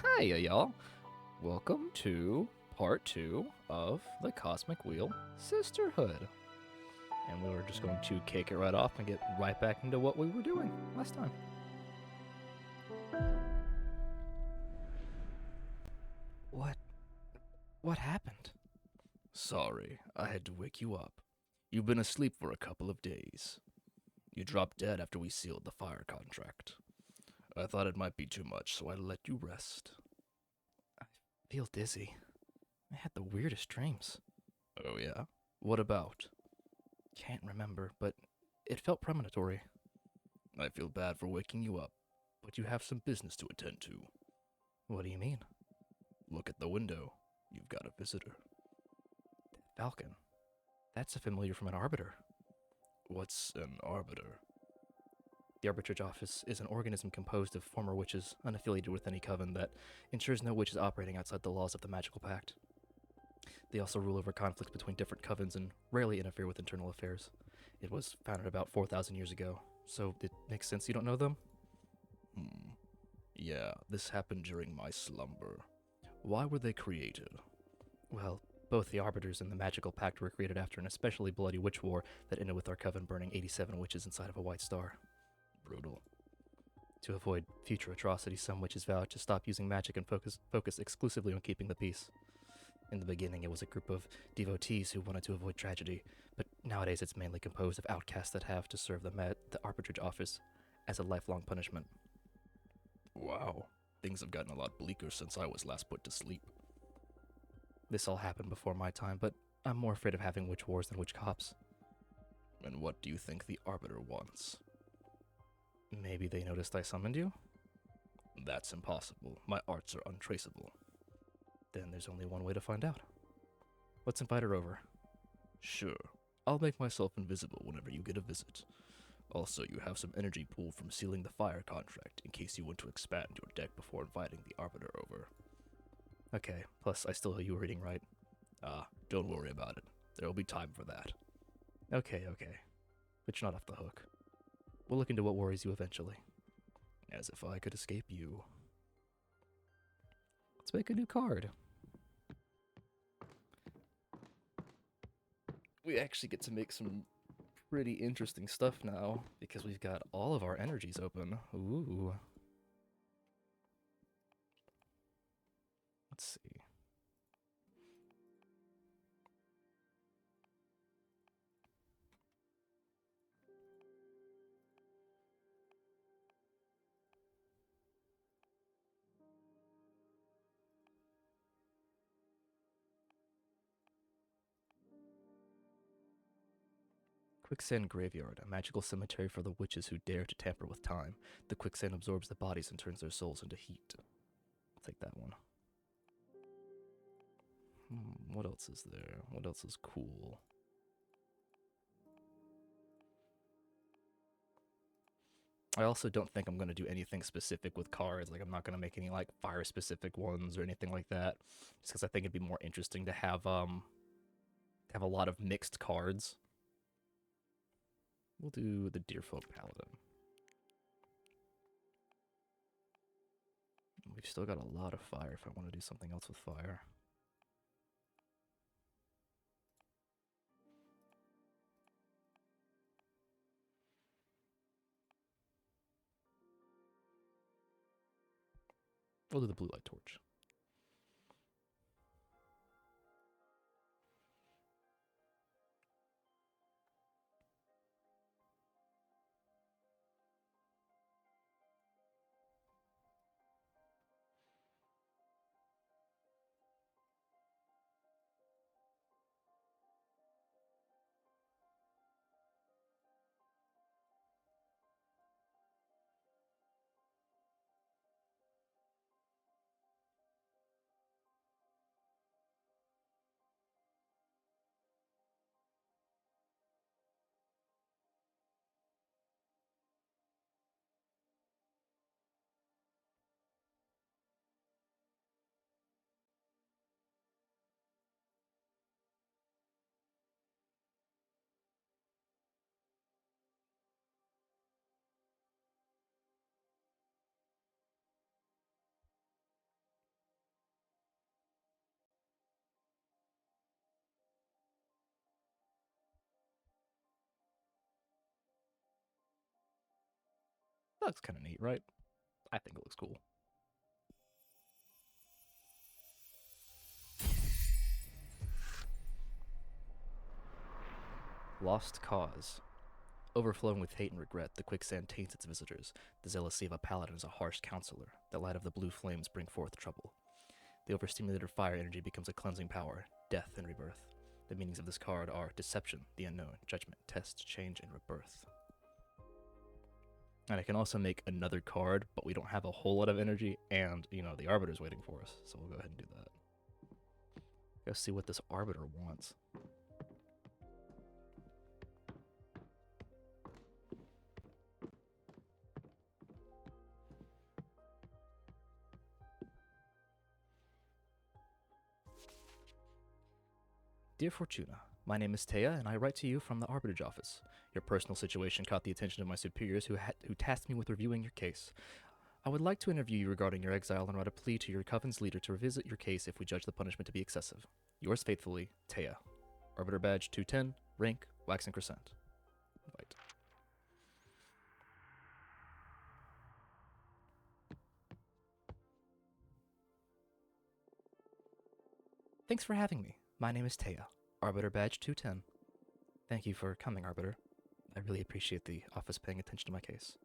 Hiya, y'all. Welcome to part 2 of the Cosmic Wheel Sisterhood. And we were just going to kick it right off and get right back into what we were doing last time. What? What happened? Sorry, I had to wake you up. You've been asleep for a couple of days. You dropped dead after we sealed the fire contract. I thought it might be too much, so I let you rest. I feel dizzy. I had the weirdest dreams. Oh, yeah? What about? Can't remember, but it felt premonitory. I feel bad for waking you up, but you have some business to attend to. What do you mean? Look at the window. You've got a visitor. Falcon. That's a familiar from an arbiter. What's an arbiter? The Arbitrage Office is an organism composed of former witches unaffiliated with any coven that ensures no witches operating outside the laws of the Magical Pact. They also rule over conflicts between different covens and rarely interfere with internal affairs. It was founded about 4,000 years ago, so it makes sense you don't know them? Yeah, this happened during my slumber. Why were they created? Well, both the Arbiters and the Magical Pact were created after an especially bloody witch war that ended with our coven burning 87 witches inside of a white star. Brutal. To avoid future atrocities, some witches vowed to stop using magic and focus exclusively on keeping the peace. In the beginning, it was a group of devotees who wanted to avoid tragedy, but nowadays it's mainly composed of outcasts that have to serve the Arbitrage Office as a lifelong punishment. Wow, things have gotten a lot bleaker since I was last put to sleep. This all happened before my time, but I'm more afraid of having witch wars than witch cops. And what do you think the Arbiter wants? Maybe they noticed I summoned you? That's impossible. My arts are untraceable. Then there's only one way to find out. Let's invite her over. Sure. I'll make myself invisible whenever you get a visit. Also, you have some energy pool from sealing the fire contract in case you want to expand your deck before inviting the Arbiter over. Okay, plus I still hear you reading right. Don't worry about it. There'll be time for that. Okay. But you're not off the hook. We'll look into what worries you eventually. As if I could escape you. Let's make a new card. We actually get to make some pretty interesting stuff now because we've got all of our energies open. Ooh. Let's see. Quicksand Graveyard, a magical cemetery for the witches who dare to tamper with time. The quicksand absorbs the bodies and turns their souls into heat. I'll take that one. What else is there? What else is cool? I also don't think I'm going to do anything specific with cards. Like, I'm not going to make any, like, fire-specific ones or anything like that. Just because I think it'd be more interesting to have a lot of mixed cards. We'll do the Deerfolk Paladin. We've still got a lot of fire if I want to do something else with fire. We'll do the Blue Light Torch. That looks kind of neat, right? I think it looks cool. Lost Cause. Overflowing with hate and regret, the quicksand taints its visitors. The zealousy of a paladin is a harsh counselor. The light of the blue flames bring forth trouble. The overstimulated fire energy becomes a cleansing power, death and rebirth. The meanings of this card are deception, the unknown, judgment, test, change, and rebirth. And I can also make another card, but we don't have a whole lot of energy, and, the Arbiter's waiting for us, so we'll go ahead and do that. Go see what this Arbiter wants. Dear Fortuna, my name is Taya, and I write to you from the Arbitrage Office. Your personal situation caught the attention of my superiors who tasked me with reviewing your case. I would like to interview you regarding your exile and write a plea to your coven's leader to revisit your case if we judge the punishment to be excessive. Yours faithfully, Taya. Arbiter Badge 210, rank, wax and crescent. Invite. Thanks for having me. My name is Taya, Arbiter Badge 210. Thank you for coming, Arbiter. I really appreciate the office paying attention to my case.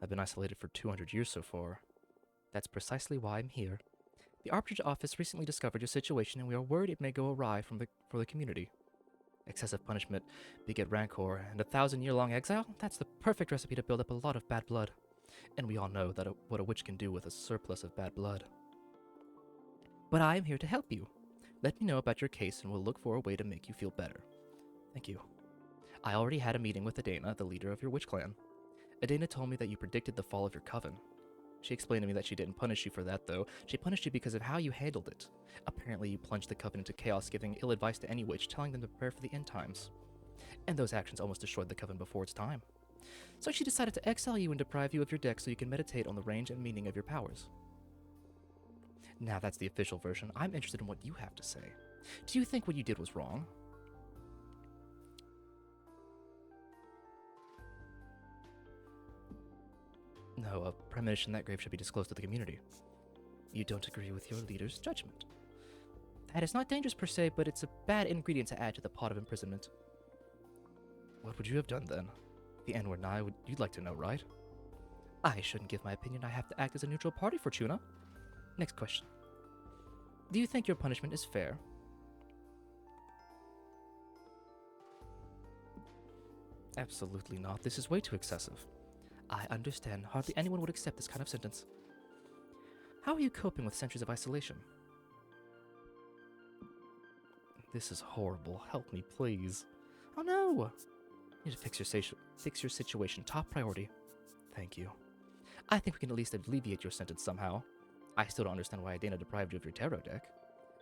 I've been isolated for 200 years so far. That's precisely why I'm here. The Arbitrage Office recently discovered your situation, and we are worried it may go awry for the community. Excessive punishment beget rancor, and 1,000-year-long exile? That's the perfect recipe to build up a lot of bad blood. And we all know that what a witch can do with a surplus of bad blood. But I am here to help you. Let me know about your case, and we'll look for a way to make you feel better. Thank you. I already had a meeting with Adana, the leader of your witch clan. Adana told me that you predicted the fall of your coven. She explained to me that she didn't punish you for that, though. She punished you because of how you handled it. Apparently, you plunged the coven into chaos, giving ill advice to any witch, telling them to prepare for the end times. And those actions almost destroyed the coven before its time. So she decided to exile you and deprive you of your deck so you can meditate on the range and meaning of your powers. Now that's the official version. I'm interested in what you have to say. Do you think what you did was wrong? No, a premonition that grave should be disclosed to the community. You don't agree with your leader's judgment. That is not dangerous per se, but it's a bad ingredient to add to the pot of imprisonment. What would you have done then? The end were nigh, you'd like to know, right? I shouldn't give my opinion. I have to act as a neutral party, Fortuna. Next question. Do you think your punishment is fair? Absolutely not. This is way too excessive. I understand. Hardly anyone would accept this kind of sentence. How are you coping with centuries of isolation? This is horrible. Help me, please. Oh no! You need to fix your situation. Top priority. Thank you. I think we can at least alleviate your sentence somehow. I still don't understand why Adana deprived you of your tarot deck.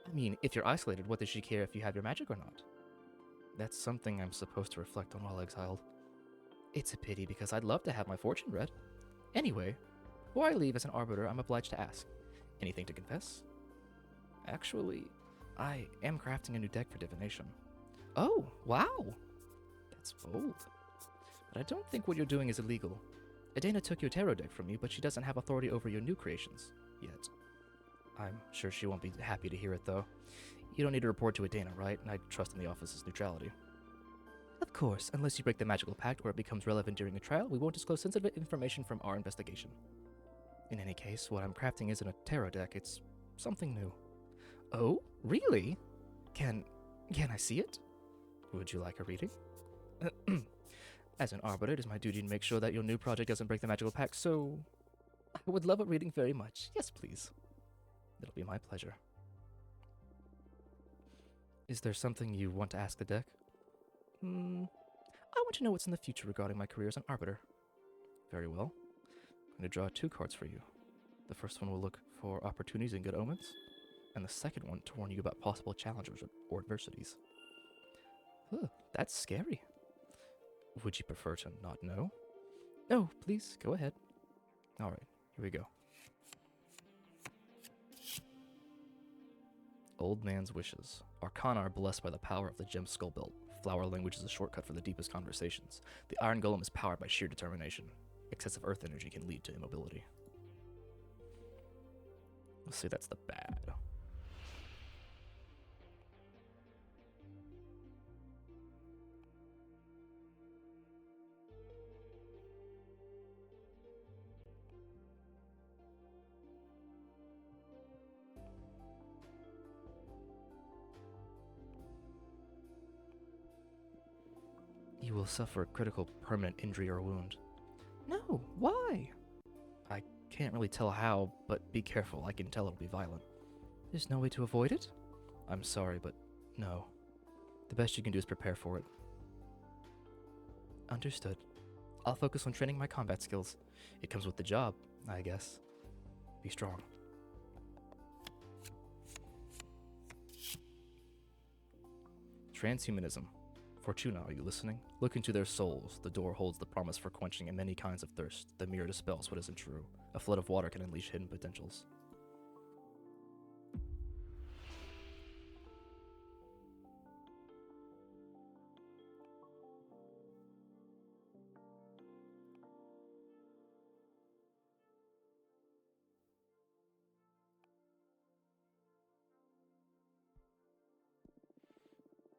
I mean, if you're isolated, what does she care if you have your magic or not? That's something I'm supposed to reflect on while exiled. It's a pity because I'd love to have my fortune read. Anyway, before I leave as an arbiter, I'm obliged to ask. Anything to confess? Actually, I am crafting a new deck for divination. Oh, wow! That's bold. But I don't think what you're doing is illegal. Adana took your tarot deck from you, but she doesn't have authority over your new creations. Yet. I'm sure she won't be happy to hear it, though. You don't need to report to Adana, right? And I trust in the office's neutrality. Of course, unless you break the magical pact or it becomes relevant during a trial, we won't disclose sensitive information from our investigation. In any case, what I'm crafting isn't a tarot deck, it's something new. Oh, really? Can I see it? Would you like a reading? As an arbiter, it is my duty to make sure that your new project doesn't break the magical pact, so I would love a reading very much. Yes, please. It'll be my pleasure. Is there something you want to ask the deck? I want to know what's in the future regarding my career as an arbiter. Very well. I'm going to draw 2 cards for you. The first one will look for opportunities and good omens, and the second one to warn you about possible challenges or adversities. That's scary. Would you prefer to not know? No, please, go ahead. Alright, here we go. Old Man's Wishes. Arcana are blessed by the power of the gem skull belt. Flower language is a shortcut for the deepest conversations. The Iron Golem is powered by sheer determination. Excessive earth energy can lead to immobility. Let's see, that's the bad. You will suffer critical permanent injury or wound. No, why? I can't really tell how, but be careful. I can tell it'll be violent. There's no way to avoid it? I'm sorry, but no. The best you can do is prepare for it. Understood. I'll focus on training my combat skills. It comes with the job, I guess. Be strong. Transhumanism. Fortuna, are you listening? Look into their souls. The door holds the promise for quenching in many kinds of thirst. The mirror dispels what isn't true. A flood of water can unleash hidden potentials.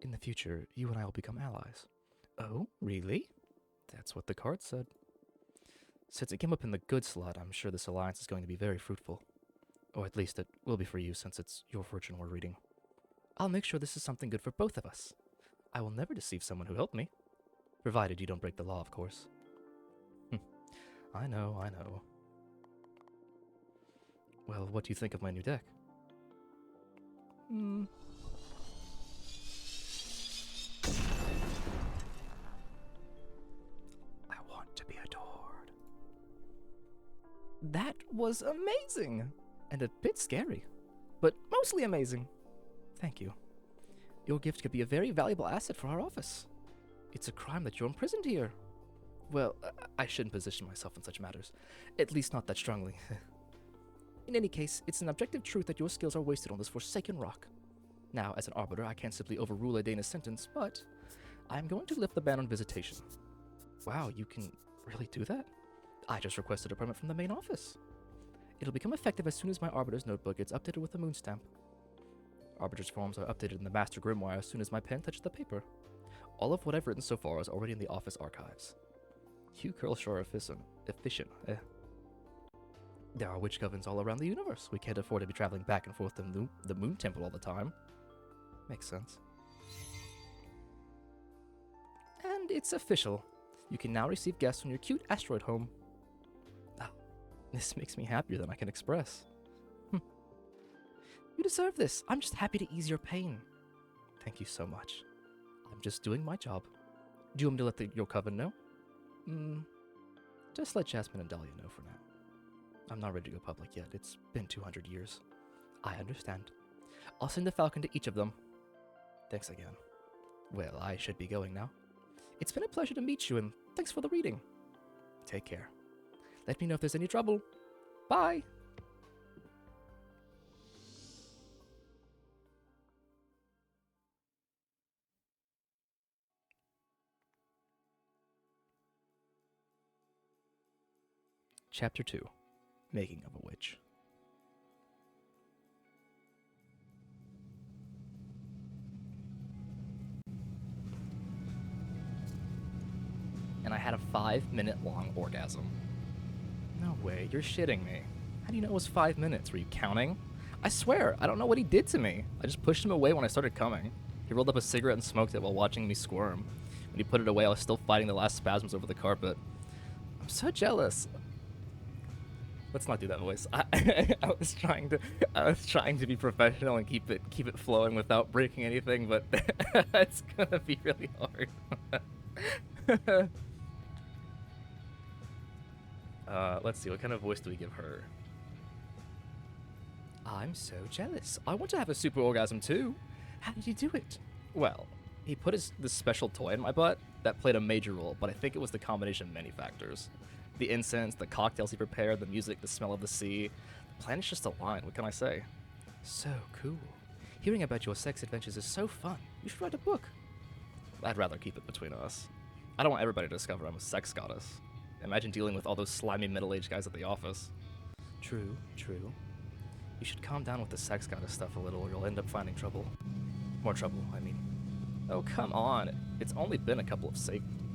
In the future, you and I will become allies. Oh, really? That's what the card said. Since it came up in the good slot, I'm sure this alliance is going to be very fruitful. Or at least it will be for you, since it's your fortune we're reading. I'll make sure this is something good for both of us. I will never deceive someone who helped me. Provided you don't break the law, of course. I know. Well, what do you think of my new deck? I want to be adored. That was amazing! And a bit scary, but mostly amazing. Thank you. Your gift could be a very valuable asset for our office. It's a crime that you're imprisoned here. Well, I shouldn't position myself in such matters, at least not that strongly. In any case, it's an objective truth that your skills are wasted on this forsaken rock. Now, as an arbiter, I can't simply overrule a Dana's sentence, but I'm going to lift the ban on visitation. Wow, you can really do that? I just requested a permit from the main office. It'll become effective as soon as my Arbiter's notebook gets updated with a moon stamp. Arbiter's forms are updated in the Master Grimoire as soon as my pen touches the paper. All of what I've written so far is already in the office archives. You girls sure are efficient, eh? There are witch covens all around the universe. We can't afford to be traveling back and forth to the moon temple all the time. Makes sense. And it's official. You can now receive guests from your cute asteroid home. Ah, this makes me happier than I can express. You deserve this. I'm just happy to ease your pain. Thank you so much. I'm just doing my job. Do you want me to let your coven know? Just let Jasmine and Dahlia know for now. I'm not ready to go public yet. It's been 200 years. I understand. I'll send a falcon to each of them. Thanks again. Well, I should be going now. It's been a pleasure to meet you, and thanks for the reading. Take care. Let me know if there's any trouble. Bye! Chapter 2. Making of a Witch. And I had a 5-minute long orgasm. No way, you're shitting me. How do you know it was 5 minutes? Were you counting? I swear, I don't know what he did to me. I just pushed him away when I started coming. He rolled up a cigarette and smoked it while watching me squirm. When he put it away, I was still fighting the last spasms over the carpet. I'm so jealous. Let's not do that voice. I was trying to be professional and keep it flowing without breaking anything, but it's gonna be really hard. Let's see, what kind of voice do we give her? I'm so jealous. I want to have a super orgasm too. How did you do it? Well, he put this special toy in my butt that played a major role, but I think it was the combination of many factors. The incense, the cocktails he prepared, the music, the smell of the sea. The planets just aligned, what can I say? So cool. Hearing about your sex adventures is so fun. You should write a book. I'd rather keep it between us. I don't want everybody to discover I'm a sex goddess. Imagine dealing with all those slimy middle-aged guys at the office. True, true. You should calm down with the sex kind of stuff a little, or you'll end up finding trouble. More trouble, I mean. Oh, come on. It's only been a couple of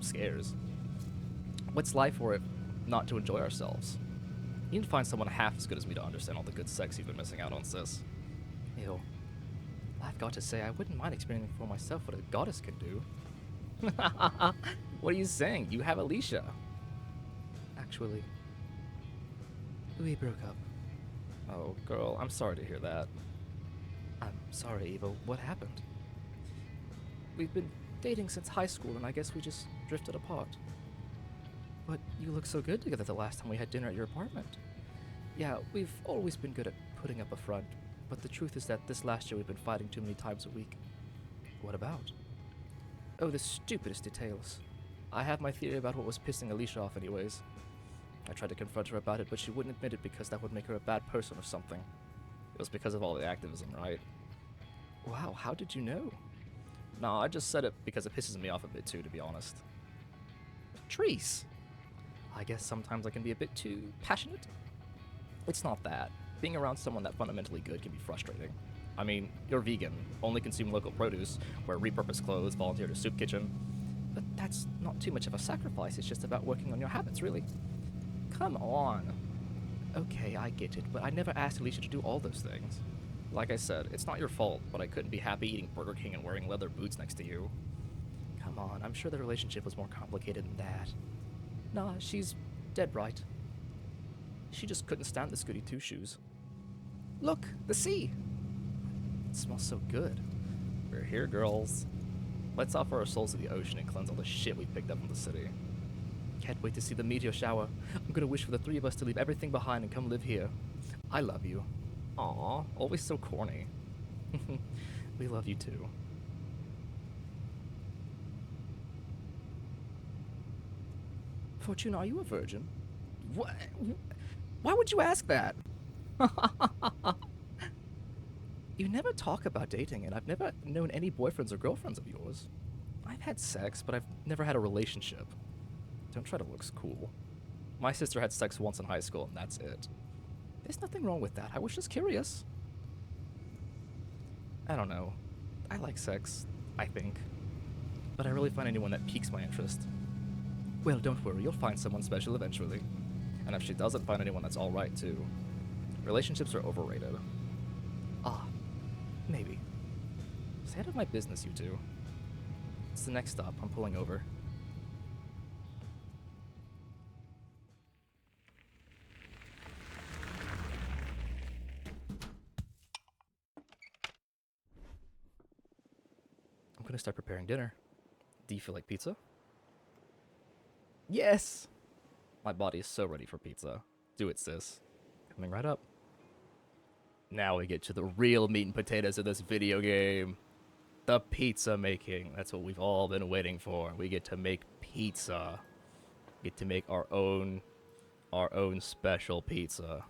scares. What's life for if not to enjoy ourselves? You need to find someone half as good as me to understand all the good sex you've been missing out on, sis. Ew. I've got to say, I wouldn't mind experiencing for myself what a goddess can do. What are you saying? You have Alicia. Actually, we broke up. Oh, girl, I'm sorry to hear that. I'm sorry, Eva. What happened? We've been dating since high school, and I guess we just drifted apart. But you looked so good together the last time we had dinner at your apartment. Yeah, we've always been good at putting up a front, but the truth is that this last year we've been fighting too many times a week. What about? Oh, the stupidest details. I have my theory about what was pissing Alicia off anyways. I tried to confront her about it, but she wouldn't admit it because that would make her a bad person or something. It was because of all the activism, right? Wow, how did you know? Nah, I just said it because it pisses me off a bit too, to be honest. Patrice! I guess sometimes I can be a bit too passionate. It's not that. Being around someone that fundamentally good can be frustrating. I mean, you're vegan, only consume local produce, wear repurposed clothes, volunteer at a soup kitchen. But that's not too much of a sacrifice, it's just about working on your habits, really. Come on. Okay, I get it, but I never asked Alicia to do all those things. Like I said, it's not your fault, but I couldn't be happy eating Burger King and wearing leather boots next to you. Come on, I'm sure the relationship was more complicated than that. Nah, she's dead right. She just couldn't stand the Goody Two-Shoes. Look, the sea! It smells so good. We're here, girls. Let's offer our souls to the ocean and cleanse all the shit we picked up in the city. Can't wait to see the meteor shower. I'm gonna wish for the three of us to leave everything behind and come live here. I love you. Aw, always so corny. We love you too. Fortuna, are you a virgin? What? Why would you ask that? You never talk about dating, and I've never known any boyfriends or girlfriends of yours. I've had sex, but I've never had a relationship. Don't try to look cool. My sister had sex once in high school, and that's it. There's nothing wrong with that. I was just curious. I don't know. I like sex, I think. But I really find anyone that piques my interest. Well, don't worry, you'll find someone special eventually. And if she doesn't find anyone, that's alright too. Relationships are overrated. Ah, maybe. Stay out of my business, you two. It's the next stop. I'm pulling over. I'm gonna start preparing dinner. Do you feel like pizza? Yes! My body is so ready for pizza. Do it, sis. Coming right up. Now we get to the real meat and potatoes of this video game. The pizza making. That's what we've all been waiting for. We get to make pizza. We get to make our own special pizza.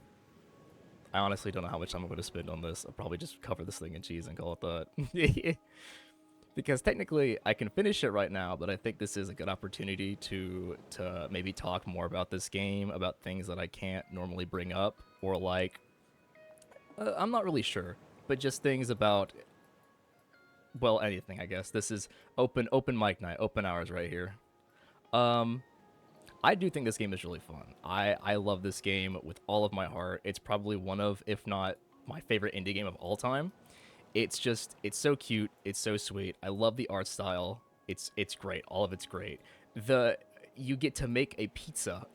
I honestly don't know how much time I'm going to spend on this. I'll probably just cover this thing in cheese and call it that. Because technically, I can finish it right now, but I think this is a good opportunity to maybe talk more about this game, about things that I can't normally bring up, or like, I'm not really sure, but just things about, well, anything, I guess. This is open mic night, open hours right here. I do think this game is really fun. I love this game with all of my heart. It's probably one of, if not my favorite indie game of all time. It's so cute. It's so sweet. I love the art style. It's great. All of it's great. You get to make a pizza.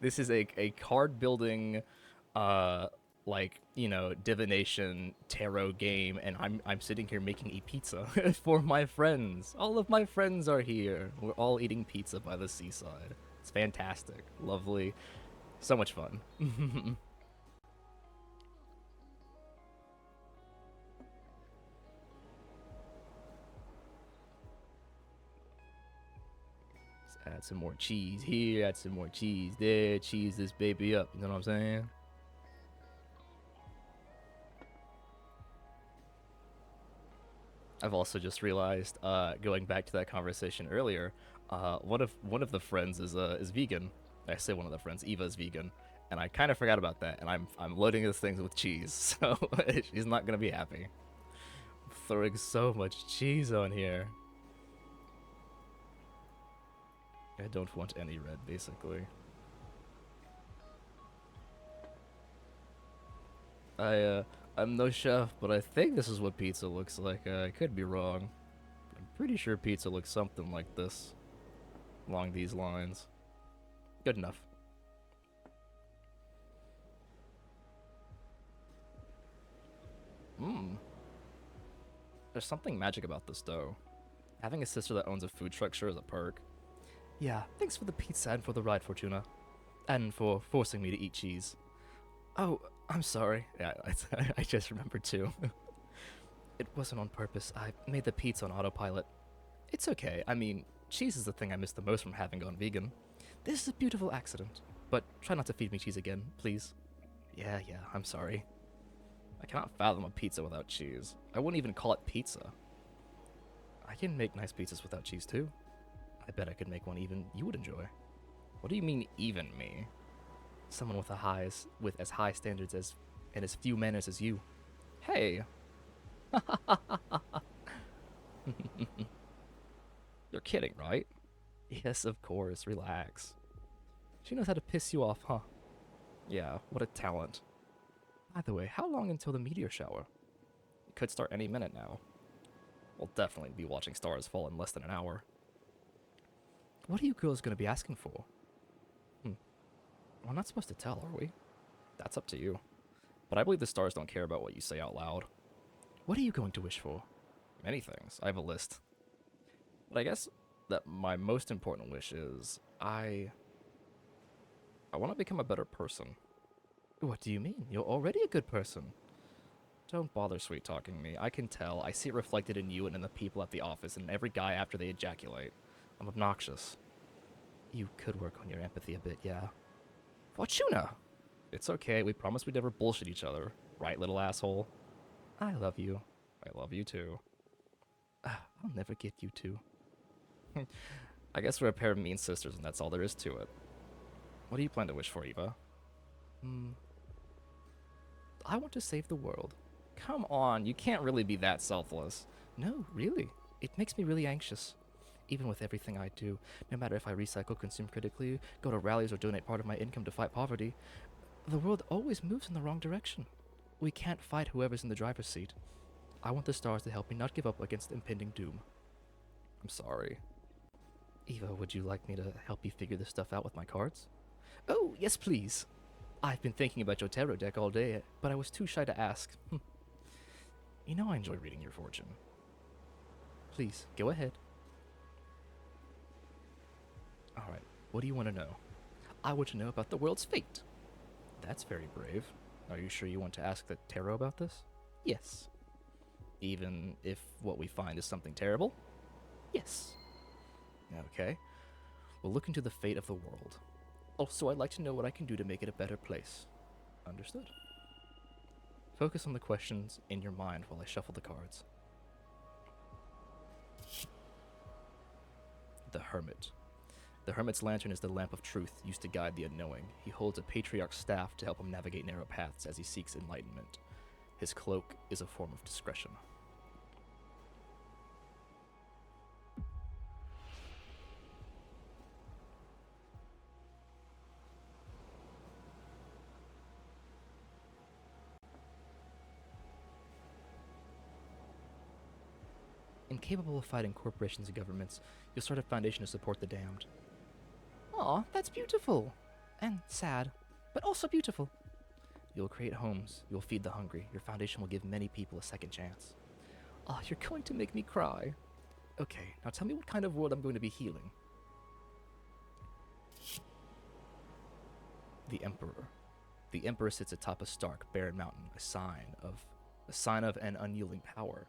This is a card building, like, you know, divination tarot game, and I'm sitting here making a pizza for my friends. All of my friends are here. We're all eating pizza by the seaside. It's fantastic. Lovely. So much fun. Add some more cheese here, add some more cheese there, cheese this baby up, you know what I'm saying? I've also just realized, going back to that conversation earlier, One of the friends is vegan. I say one of the friends, Eva is vegan, and I kind of forgot about that. And I'm loading this thing with cheese, so she's not gonna be happy. I'm throwing so much cheese on here. I don't want any red, basically. I I'm no chef, but I think this is what pizza looks like. I could be wrong. I'm pretty sure pizza looks something like this, along these lines. Good enough. Mmm. There's something magic about this dough. Having a sister that owns a food truck sure is a perk. Yeah, thanks for the pizza and for the ride, Fortuna. And for forcing me to eat cheese. Oh, I'm sorry. Yeah, I just remembered too. It wasn't on purpose. I made the pizza on autopilot. It's okay. I mean, cheese is the thing I miss the most from having gone vegan. This is a beautiful accident. But try not to feed me cheese again, please. Yeah, I'm sorry. I cannot fathom a pizza without cheese. I wouldn't even call it pizza. I can make nice pizzas without cheese too. I bet I could make one even you would enjoy. What do you mean, even me? Someone with as high standards as and as few manners as you. Hey, you're kidding, right? Yes, of course. Relax. She knows how to piss you off, huh? Yeah, what a talent. By the way, how long until the meteor shower? It could start any minute now. We'll definitely be watching stars fall in less than an hour. What are you girls going to be asking for? We're not supposed to tell, are we? That's up to you. But I believe the stars don't care about what you say out loud. What are you going to wish for? Many things. I have a list. But I guess that my most important wish is I want to become a better person. What do you mean? You're already a good person. Don't bother sweet talking me. I can tell. I see it reflected in you and in the people at the office and every guy after they ejaculate. I'm obnoxious. You could work on your empathy a bit, yeah. Fortuna! It's okay. We promised we'd never bullshit each other. Right, little asshole? I love you. I love you too. I'll never get you to. I guess we're a pair of mean sisters, and that's all there is to it. What do you plan to wish for, Eva? Hmm. I want to save the world. Come on, you can't really be that selfless. No, really. It makes me really anxious. Even with everything I do, no matter if I recycle, consume critically, go to rallies, or donate part of my income to fight poverty, the world always moves in the wrong direction. We can't fight whoever's in the driver's seat. I want the stars to help me not give up against impending doom. I'm sorry. Eva, would you like me to help you figure this stuff out with my cards? Oh, yes, please. I've been thinking about your tarot deck all day, but I was too shy to ask. You know I enjoy reading your fortune. Please, go ahead. Alright, what do you want to know? I want to know about the world's fate. That's very brave. Are you sure you want to ask the tarot about this? Yes. Even if what we find is something terrible? Yes. Okay. We'll look into the fate of the world. Also, I'd like to know what I can do to make it a better place. Understood. Focus on the questions in your mind while I shuffle the cards. The Hermit. The Hermit's lantern is the lamp of truth used to guide the unknowing. He holds a patriarch's staff to help him navigate narrow paths as he seeks enlightenment. His cloak is a form of discretion. Incapable of fighting corporations and governments, you'll start a foundation to support the damned. Aw, that's beautiful. And sad, but also beautiful. You'll create homes, you'll feed the hungry, your foundation will give many people a second chance. Aw, you're going to make me cry. Okay, now tell me what kind of world I'm going to be healing. The Emperor. The Emperor sits atop a stark, barren mountain, a sign of an unyielding power.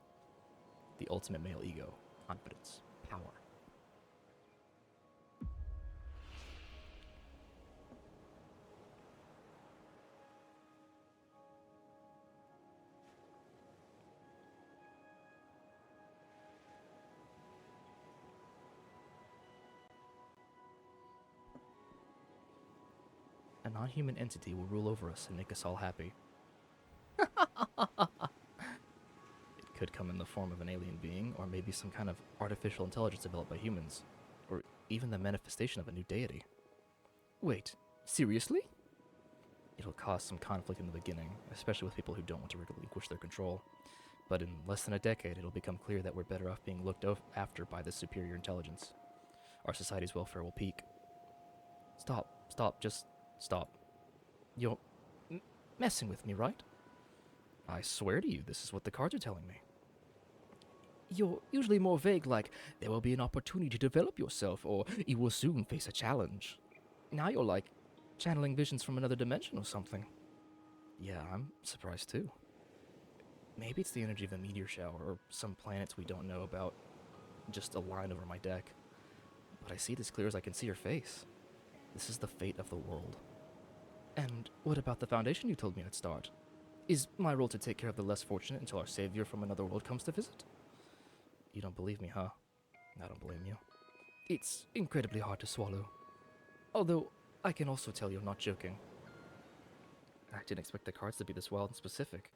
The ultimate male ego, confidence, power. non-human entity will rule over us and make us all happy. It could come in the form of an alien being, or maybe some kind of artificial intelligence developed by humans, or even the manifestation of a new deity. Wait, seriously? It'll cause some conflict in the beginning, especially with people who don't want to relinquish their control. But in less than a decade, it'll become clear that we're better off being looked after by this superior intelligence. Our society's welfare will peak. Stop, just stop. You're messing with me, right? I swear to you, this is what the cards are telling me. You're usually more vague, like, there will be an opportunity to develop yourself, or you will soon face a challenge. Now you're like, channeling visions from another dimension or something. Yeah, I'm surprised too. Maybe it's the energy of a meteor shower, or some planets we don't know about just align over my deck. But I see it as clear as I can see your face. This is the fate of the world. And what about the foundation you told me I'd start? Is my role to take care of the less fortunate until our savior from another world comes to visit? You don't believe me, huh? I don't blame you. It's incredibly hard to swallow. Although, I can also tell you're not joking. I didn't expect the cards to be this wild and specific.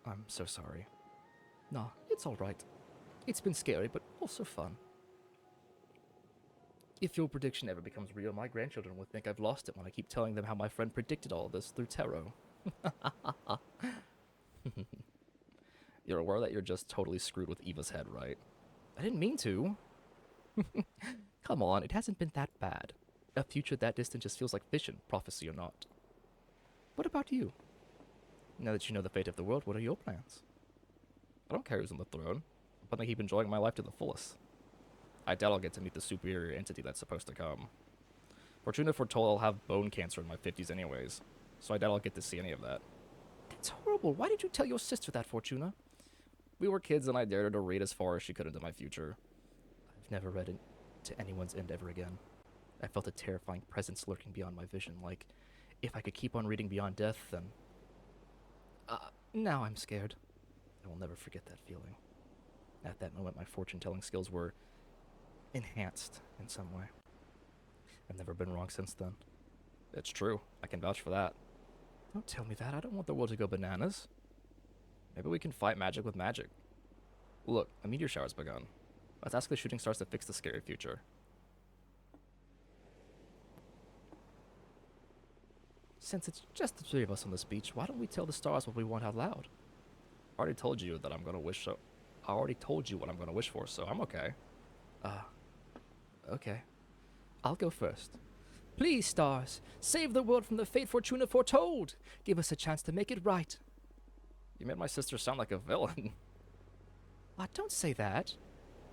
I'm so sorry. Nah, it's alright. It's been scary, but also fun. If your prediction ever becomes real, my grandchildren will think I've lost it when I keep telling them how my friend predicted all of this through tarot. You're aware that you're just totally screwed with Eva's head, right? I didn't mean to. Come on, it hasn't been that bad. A future that distant just feels like fiction, prophecy or not. What about you? Now that you know the fate of the world, what are your plans? I don't care who's on the throne, but I keep enjoying my life to the fullest. I doubt I'll get to meet the superior entity that's supposed to come. Fortuna foretold I'll have bone cancer in my 50s anyways, so I doubt I'll get to see any of that. That's horrible. Why did you tell your sister that, Fortuna? We were kids and I dared her to read as far as she could into my future. I've never read to anyone's end ever again. I felt a terrifying presence lurking beyond my vision, like if I could keep on reading beyond death, then... now I'm scared. I will never forget that feeling. At that moment, my fortune-telling skills were enhanced in some way. I've never been wrong since then. It's true. I can vouch for that. Don't tell me that. I don't want the world to go bananas. Maybe we can fight magic with magic. Look, a meteor shower's begun. Let's ask the shooting stars to fix the scary future. Since it's just the three of us on this beach, why don't we tell the stars what we want out loud? I already told you that I'm gonna wish so. I already told you what I'm gonna wish for, so I'm okay. Okay. I'll go first. Please, stars, save the world from the fate Fortuna foretold. Give us a chance to make it right. You made my sister sound like a villain. Don't say that.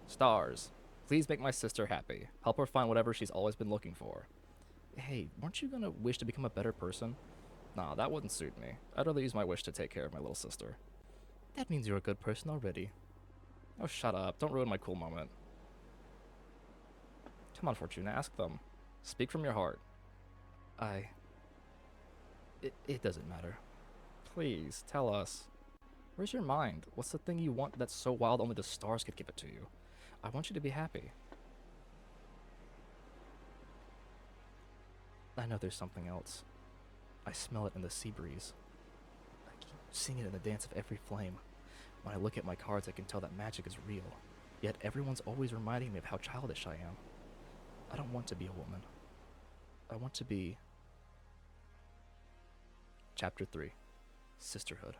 Stars, please make my sister happy. Help her find whatever she's always been looking for. Hey, weren't you gonna wish to become a better person? Nah, that wouldn't suit me. I'd rather use my wish to take care of my little sister. That means you're a good person already. Oh, shut up. Don't ruin my cool moment. Come on, Fortuna, ask them. Speak from your heart. It doesn't matter. Please, tell us. Where's your mind? What's the thing you want that's so wild only the stars could give it to you? I want you to be happy. I know there's something else. I smell it in the sea breeze. I keep seeing it in the dance of every flame. When I look at my cards, I can tell that magic is real. Yet everyone's always reminding me of how childish I am. I don't want to be a woman. I want to be... Chapter 3. Sisterhood.